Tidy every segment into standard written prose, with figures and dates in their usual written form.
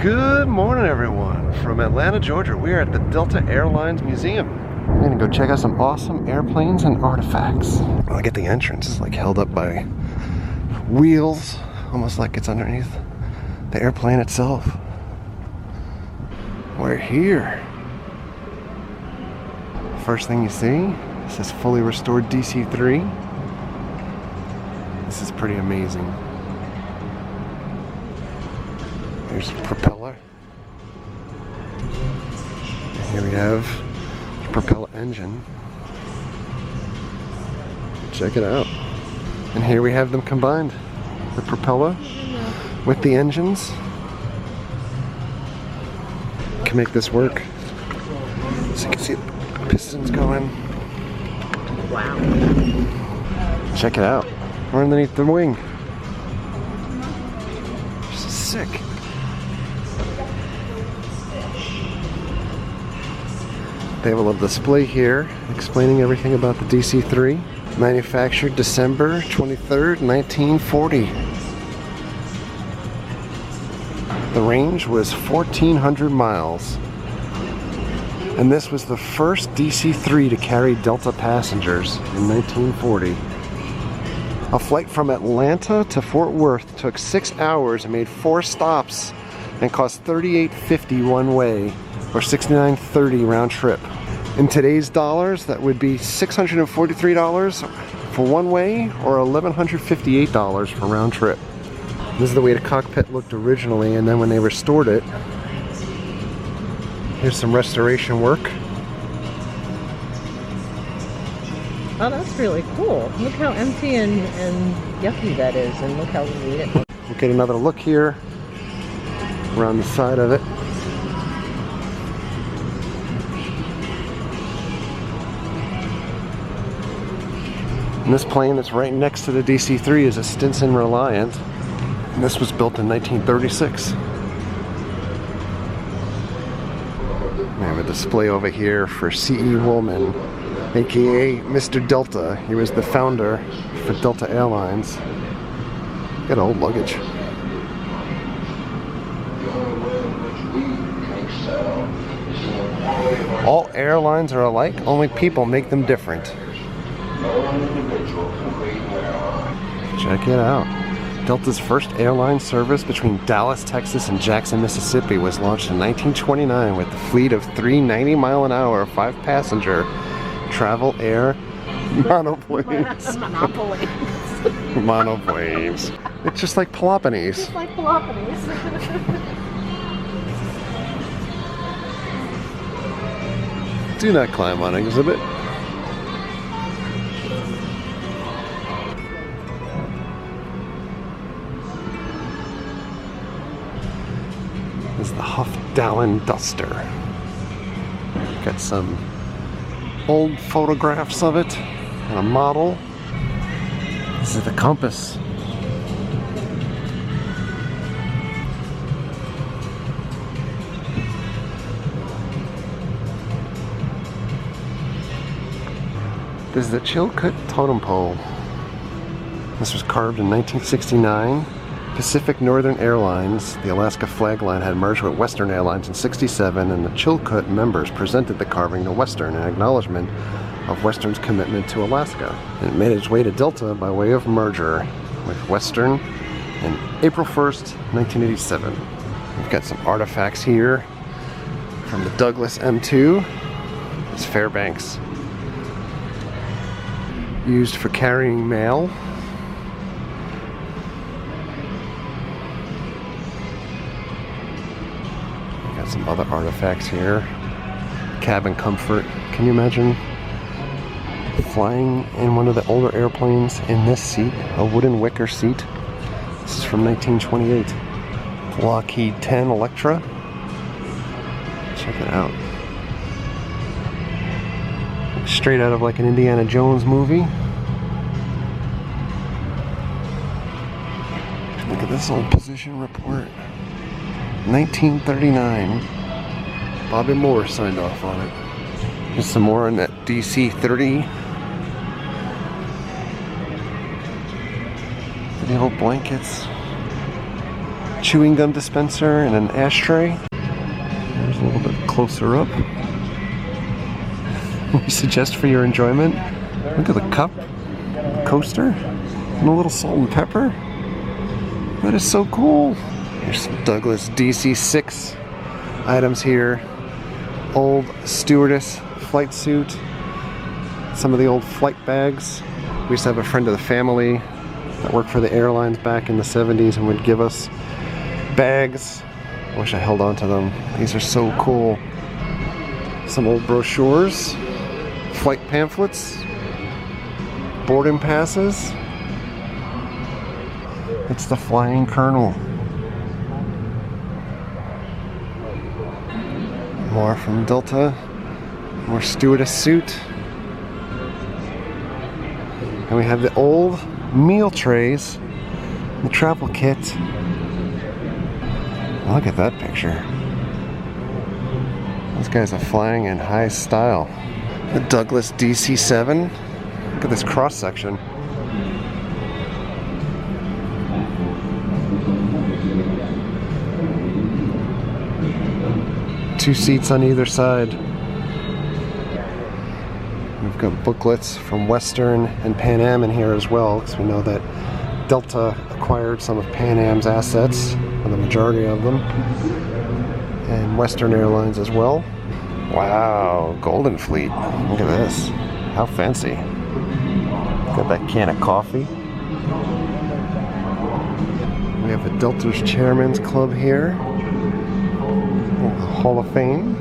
Good morning, everyone. From Atlanta, Georgia, we are at the Delta Airlines Museum. We're gonna go check out some awesome airplanes and artifacts. Look at the entrance. It's like held up by wheels, almost like it's underneath the airplane itself. We're here. First thing you see, this is fully restored DC-3. This is pretty amazing. Here's the propeller. And here we have the propeller engine. Check it out. And here we have them combined. The propeller with the engines. Can make this work. So you can see the pistons going. Wow. Check it out. We're underneath the wing. This is sick. They have a little display here explaining everything about the DC-3. Manufactured December 23rd, 1940. The range was 1,400 miles. And this was the first DC-3 to carry Delta passengers in 1940. A flight from Atlanta to Fort Worth took 6 hours and made 4 stops and cost $38.50 one way, or $69.30 round trip. In today's dollars, that would be $643 for one way, or $1,158 for round trip. This is the way the cockpit looked originally, and then when they restored it, here's some restoration work. Oh, that's really cool. Look how empty and yucky that is, and look how neat it looks. We'll get another look here around the side of it. And this plane that's right next to the DC-3 is a Stinson Reliant, and this was built in 1936. We have a display over here for C.E. Woolman, aka Mr. Delta. He was the founder for Delta Airlines. Got old luggage. All airlines are alike, only people make them different. Check it out. Delta's first airline service between Dallas, Texas and Jackson, Mississippi was launched in 1929 with a fleet of 3 90-mile-an-hour, 5-passenger travel air monoplanes. Monoplanes. It's just like Peloponnese. Just like Peloponnese. Do not climb on exhibit. This is the Huff-Dallin Duster. Got some old photographs of it and a model. This is the compass. This is the Chilkoot Totem Pole. This was carved in 1969. Pacific Northern Airlines, the Alaska flag line, had merged with Western Airlines in '67, and the Chilkoot members presented the carving to Western in acknowledgement of Western's commitment to Alaska. And it made its way to Delta by way of merger with Western in April 1st, 1987. We've got some artifacts here from the Douglas M2. It's Fairbanks. Used for carrying mail. Got some other artifacts here. Cabin comfort. Can you imagine flying in one of the older airplanes in this seat? A wooden wicker seat. This is from 1928. Lockheed 10 Electra. Check it out. Straight out of like an Indiana Jones movie. Look at this old position report. 1939. Bobby Moore signed off on it. Here's some more on that DC-30. The old blankets. chewing gum dispenser and an ashtray. There's a little bit closer up. We suggest for your enjoyment. Look at the cup, coaster, and a little salt and pepper. That is so cool. Here's some Douglas DC-6 items here. Old stewardess flight suit. Some of the old flight bags. We used to have a friend of the family that worked for the airlines back in the 70s and would give us bags. I wish I held on to them. These are so cool. Some old brochures, flight pamphlets, boarding passes. It's the Flying Colonel. More from Delta. More stewardess suit. And we have the old meal trays, the travel kit. Look at that picture. Those guys are flying in high style. The Douglas DC-7. Look at this cross section. Two seats on either side. We've got booklets from Western and Pan Am in here as well, because we know that Delta acquired some of Pan Am's assets, or the majority of them, and Western Airlines as well. Wow, Golden Fleet. Look at this. How fancy. Got that can of coffee. We have a Delta's Chairman's Club here. Hall of Fame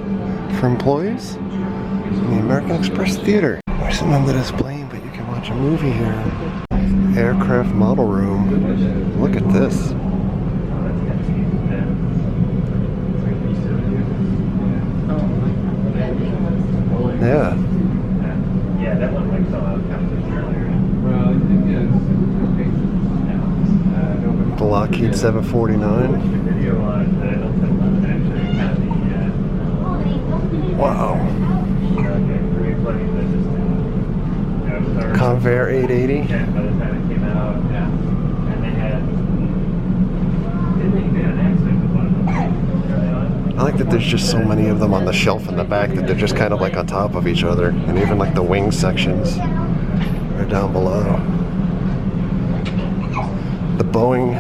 for employees. And the American Express Theater. We're sitting on the display, but you can watch a movie here. Aircraft model room. Look at this. Yeah. Yeah, that one like fell out earlier. The Lockheed 749. Wow. Convair 880. By the time it came out, and they had an accident with one of them. I like that there's just so many of them on the shelf in the back that they're just kind of like on top of each other. And even like the wing sections are down below. The Boeing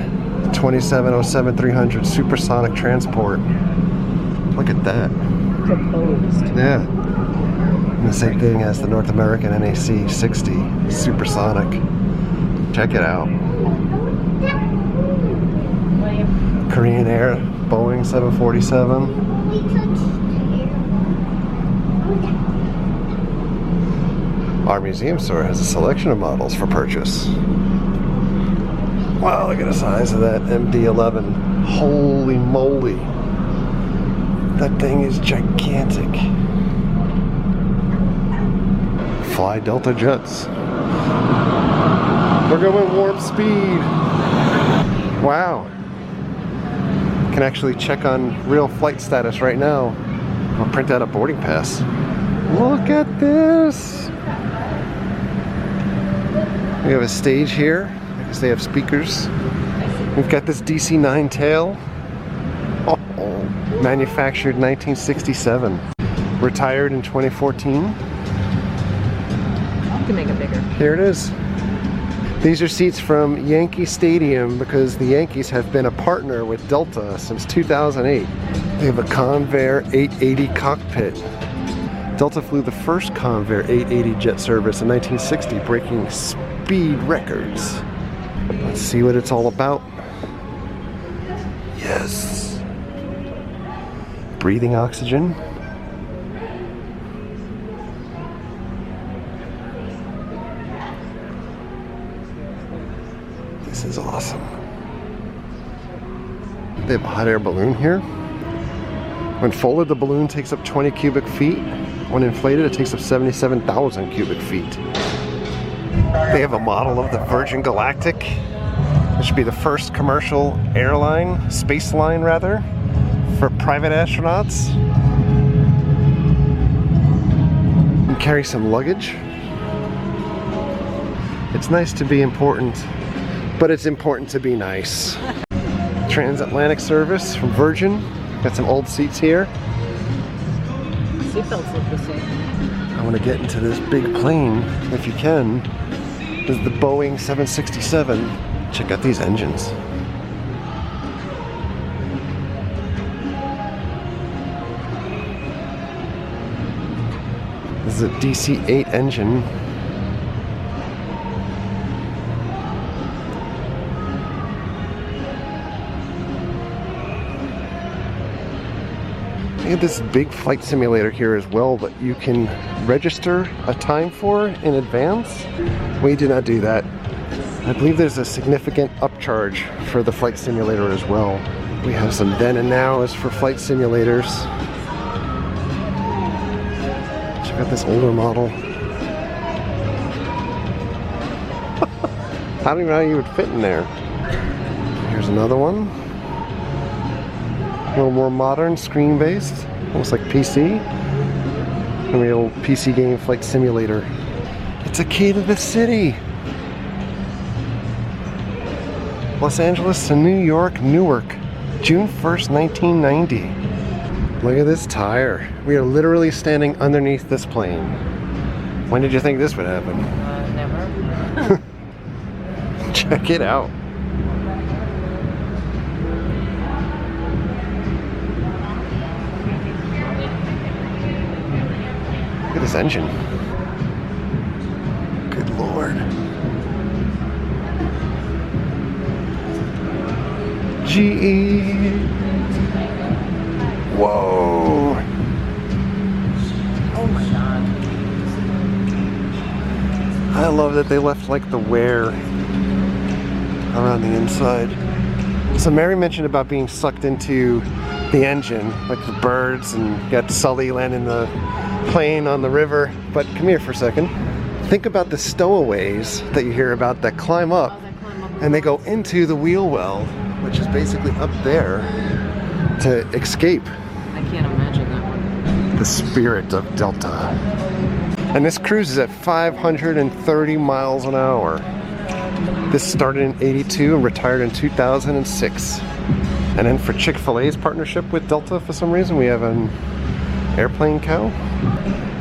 2707-300 supersonic transport. Look at that. Proposed. Yeah. And the same thing as the North American NAC 60 supersonic. Check it out. Korean Air, Boeing 747. Our museum store has a selection of models for purchase. Wow, look at the size of that MD-11. Holy moly. That thing is gigantic. Fly Delta jets. We're going warp speed. Wow. Can actually check on real flight status right now. I'll print out a boarding pass. Look at this. We have a stage here because they have speakers. We've got this DC-9 tail. Manufactured 1967. Retired in 2014. You can make it bigger. Here it is. These are seats from Yankee Stadium because the Yankees have been a partner with Delta since 2008. They have a Convair 880 cockpit. Delta flew the first Convair 880 jet service in 1960, breaking speed records. Let's see what it's all about. Yes. Breathing oxygen. This is awesome. They have a hot air balloon here. When folded, the balloon takes up 20 cubic feet. When inflated, it takes up 77,000 cubic feet. They have a model of the Virgin Galactic. It should be the first commercial airline, space line rather, for private astronauts. And carry some luggage. It's nice to be important, but it's important to be nice. transatlantic service from Virgin. Got some old seats here. Seatbelts look the same. I want to get into this big plane, if you can. This is the Boeing 767. Check out these engines. This is a DC-8 engine. They have this big flight simulator here as well that you can register a time for in advance. We do not do that. I believe there's a significant upcharge for the flight simulator as well. We have some then and nows for flight simulators. Check out this older model. I don't even know how you would fit in there. Here's another one. A little more modern, screen-based, almost like PC. A real PC game flight simulator. It's a key to the city. Los Angeles to New York, Newark, June 1st, 1990. Look at this tire. We are literally standing underneath this plane. When did you think this would happen? Never. Check it out. Look at this engine. Good Lord. GE. Whoa. Oh my god. I love that they left like the wear around the inside. So Mary mentioned about being sucked into the engine, like the birds, and you got Sully landing the plane on the river. But come here for a second. Think about the stowaways that you hear about that climb up and they go into the wheel well, which is basically up there to escape. I can't imagine that one. The spirit of Delta. And this cruise is at 530 miles an hour. This started in '82 and retired in 2006. And then for Chick-fil-A's partnership with Delta, for some reason, we have an airplane cow.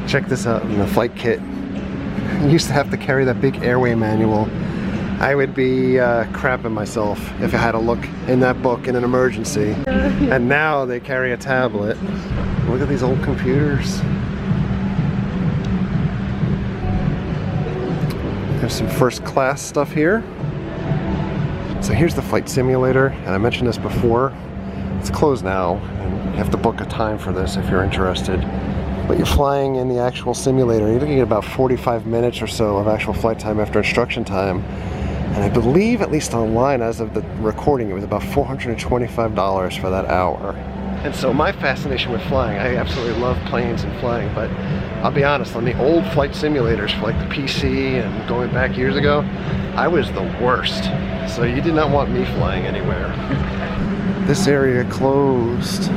Check this out in the flight kit. I used to have to carry that big airway manual. I would be crapping myself if I had to look in that book in an emergency. And now they carry a tablet. Look at these old computers. There's some first class stuff here. So here's the flight simulator, and I mentioned this before. It's closed now, and you have to book a time for this if you're interested. But you're flying in the actual simulator. You're looking at about 45 minutes or so of actual flight time after instruction time. And I believe, at least online as of the recording, it was about $425 for that hour. And so my fascination with flying, I absolutely love planes and flying, but I'll be honest, on the old flight simulators for like the PC and going back years ago, I was the worst. So you did not want me flying anywhere. This area closed.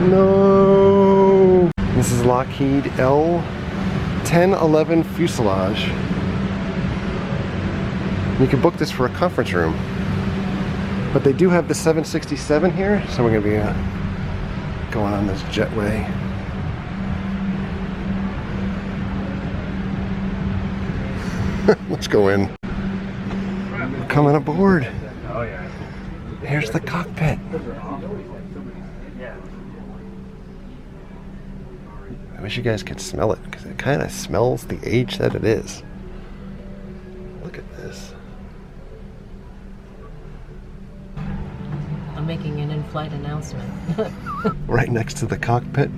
No! This is Lockheed L1011 fuselage. You can book this for a conference room. But they do have the 767 here, so we're going to be going on this jetway. Let's go in. We're coming aboard. Oh yeah. Here's the cockpit. I wish you guys could smell it, because it kind of smells the age that it is. Look at this. I'm making an in-flight announcement. Right next to the cockpit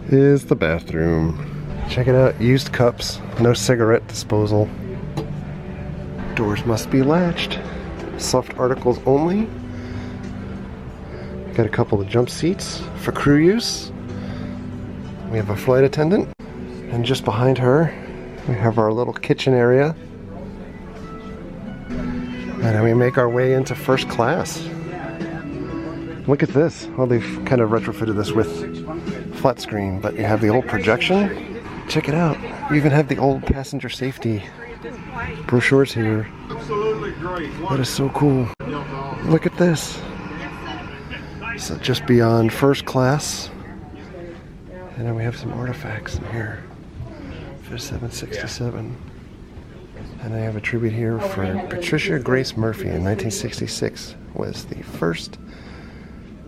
is the bathroom. Check it out, used cups, no cigarette disposal. Doors must be latched. Soft articles only. Got a couple of jump seats for crew use. We have a flight attendant. And just behind her, we have our little kitchen area. And then we make our way into first class. Look at this. Well, they've kind of retrofitted this with flat screen, but you have the old projection. Check it out. You even have the old passenger safety brochures here. That is so cool. Look at this. So just beyond first class. And then we have some artifacts in here for 767. And I have a tribute here for Patricia Grace Murphy in 1966. Was the first,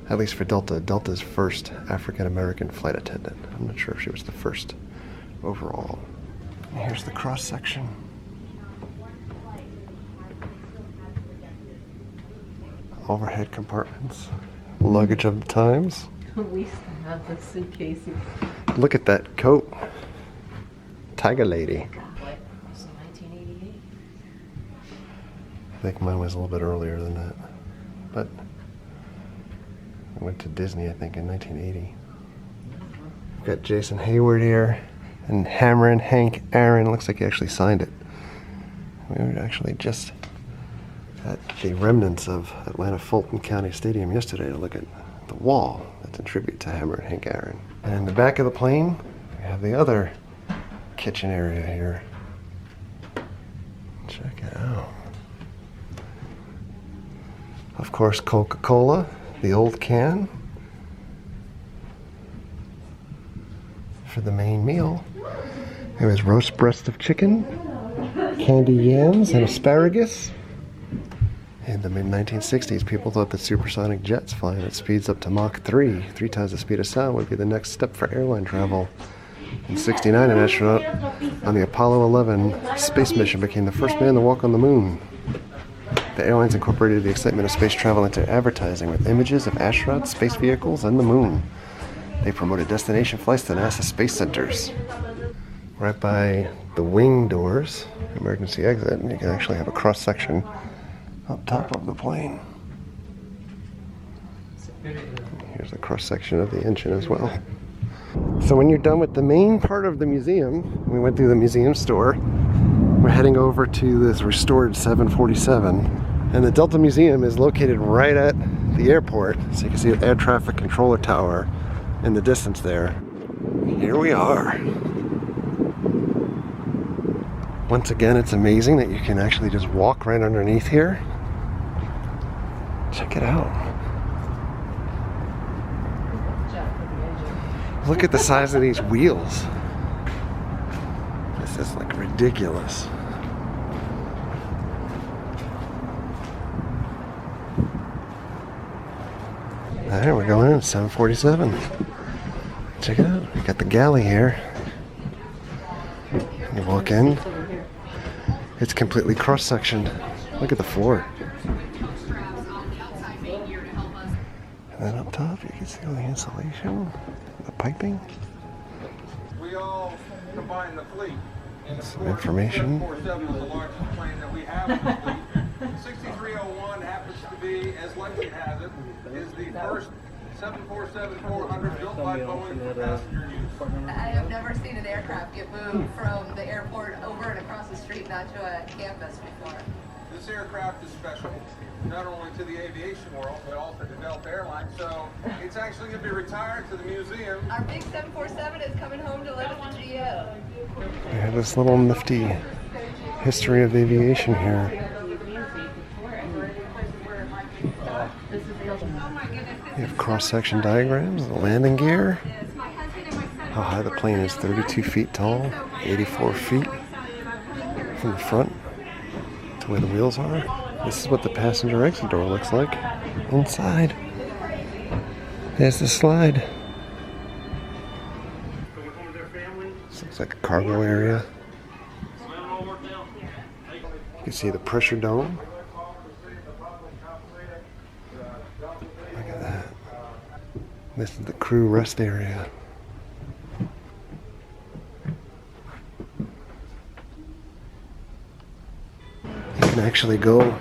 at least for Delta, Delta's first African-American flight attendant. I'm not sure if she was the first overall. And here's the cross section. Overhead compartments. Luggage of the times. We used to have the suitcases. Look at that coat. Tiger Lady. What? Was it 1988? I think mine was a little bit earlier than that. But I went to Disney, I think, in 1980. We've got Jason Hayward here. And Hammerin' Hank Aaron. Looks like he actually signed it. We were actually just at the remnants of Atlanta Fulton County Stadium yesterday to look at the wall that's a tribute to Hammerin' Hank Aaron. And in the back of the plane, we have the other kitchen area here. Check it out. Of course, Coca-Cola, the old can, for the main meal. There was roast breast of chicken, candy yams, and asparagus. In the mid-1960s, people thought that supersonic jets flying at speeds up to Mach 3, 3 times the speed of sound, would be the next step for airline travel. In '69, an astronaut on the Apollo 11 space mission became the first man to walk on the moon. The airlines incorporated the excitement of space travel into advertising with images of astronauts, space vehicles, and the moon. They promoted destination flights to NASA space centers. Right by the wing doors, emergency exit, and you can actually have a cross-section up top of the plane. Here's a cross-section of the engine as well. So when you're done with the main part of the museum, we went through the museum store, we're heading over to this restored 747. And the Delta Museum is located right at the airport. So you can see the air traffic controller tower in the distance there. Here we are. Once again, it's amazing that you can actually just walk right underneath here. Check it out. Look at the size of these wheels. This is like ridiculous. There we're going in, 747. Check it out. We got the galley here. You walk in. It's completely cross-sectioned. Look at the floor. And then up top, you can see all the insulation, the piping. We all combine the fleet. And some information. 747 is the largest plane that we have in the fleet. 6301 happens to be, as legend has it, is the first 747-400 built by Boeing for passenger use. I have never seen an aircraft get moved from the airport over and across the street, not to a campus before. This aircraft is special, not only to the aviation world, but also to Delta Airlines. So it's actually going to be retired to the museum. Our big 747 is coming home to live at the GO. We have this little nifty history of aviation here. You have cross-section diagrams, the landing gear, how high the plane is, 32 feet tall, 84 feet from the front to where the wheels are. This is what the passenger exit door looks like inside. There's the slide. This looks like a cargo area. You can see the pressure dome. Look at that. This is the crew rest area. You can actually go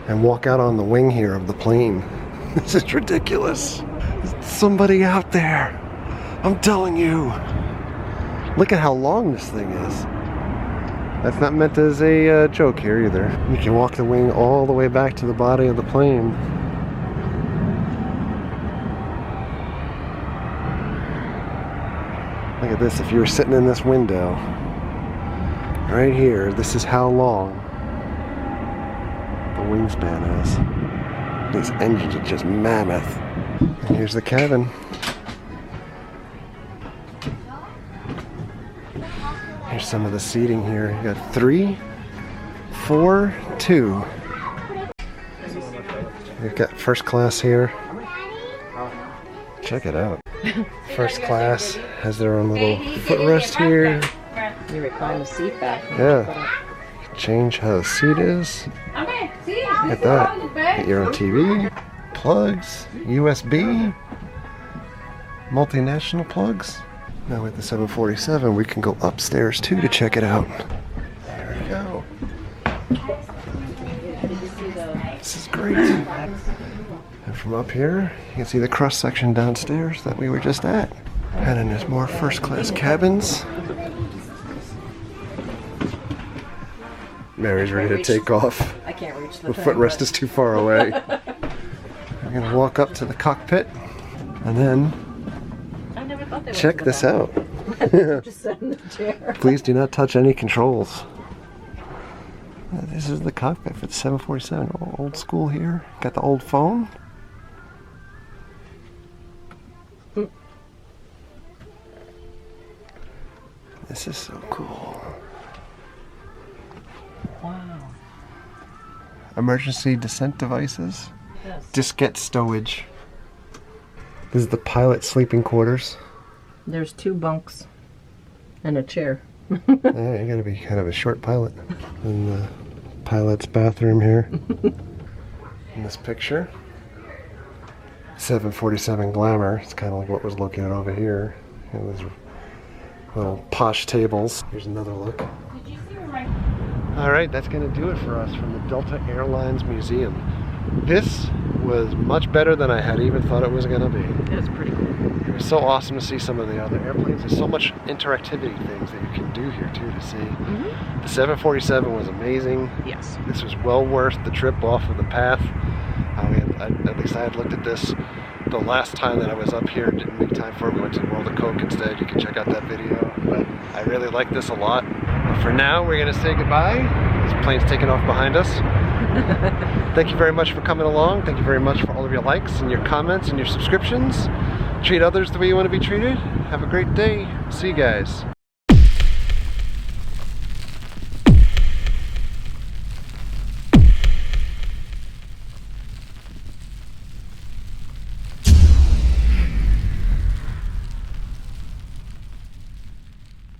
and walk out on the wing here of the plane. This is ridiculous. There's somebody out there. I'm telling you. Look at how long this thing is. That's not meant as a joke here either. You can walk the wing all the way back to the body of the plane. Look at this. If you were sitting in this window right here, this is how long the wingspan is. These engines are just mammoth. And here's the cabin. Here's some of the seating here. You got 3, 4, 2. We've got first class here. Check it out. First class has their own little footrest here. You recline the seat back. Yeah. Change how the seat is. Look at that. Get your own TV. Plugs. USB. Multinational plugs. Now with the 747 we can go upstairs too to check it out. There we go. This is great. And from up here you can see the cross section downstairs that we were just at. And then there's more first class cabins. Mary's ready to take off. I can't reach the The footrest is too far away. We're gonna walk up to the cockpit and then check this out. Just sit in the chair. Please do not touch any controls. This is the cockpit for the 747. Old school here. Got the old phone. This is so cool. Wow. Emergency descent devices. Yes. Diskette stowage. This is the pilot sleeping quarters. There's 2 bunks and a chair. Yeah, you gotta be kind of a short pilot. And the pilot's bathroom here. In this picture. 747 Glamour. It's kind of like what was looking at over here. It was little posh tables. Here's another look. Alright, that's going to do it for us from the Delta Airlines Museum. This was much better than I had even thought it was going to be. It was pretty cool. It was so awesome to see some of the other airplanes. There's so much interactivity things that you can do here too to see. The 747 was amazing. Yes. This was well worth the trip off of the path. At least I had looked at this the last time that I was up here. Didn't make time for it. We went to the World of Coke instead. You can check out that video. But I really like this a lot. But for now, we're going to say goodbye. This plane's taking off behind us. Thank you very much for coming along. Thank you very much for all of your likes and your comments and your subscriptions. Treat others the way you want to be treated. Have a great day. See you guys.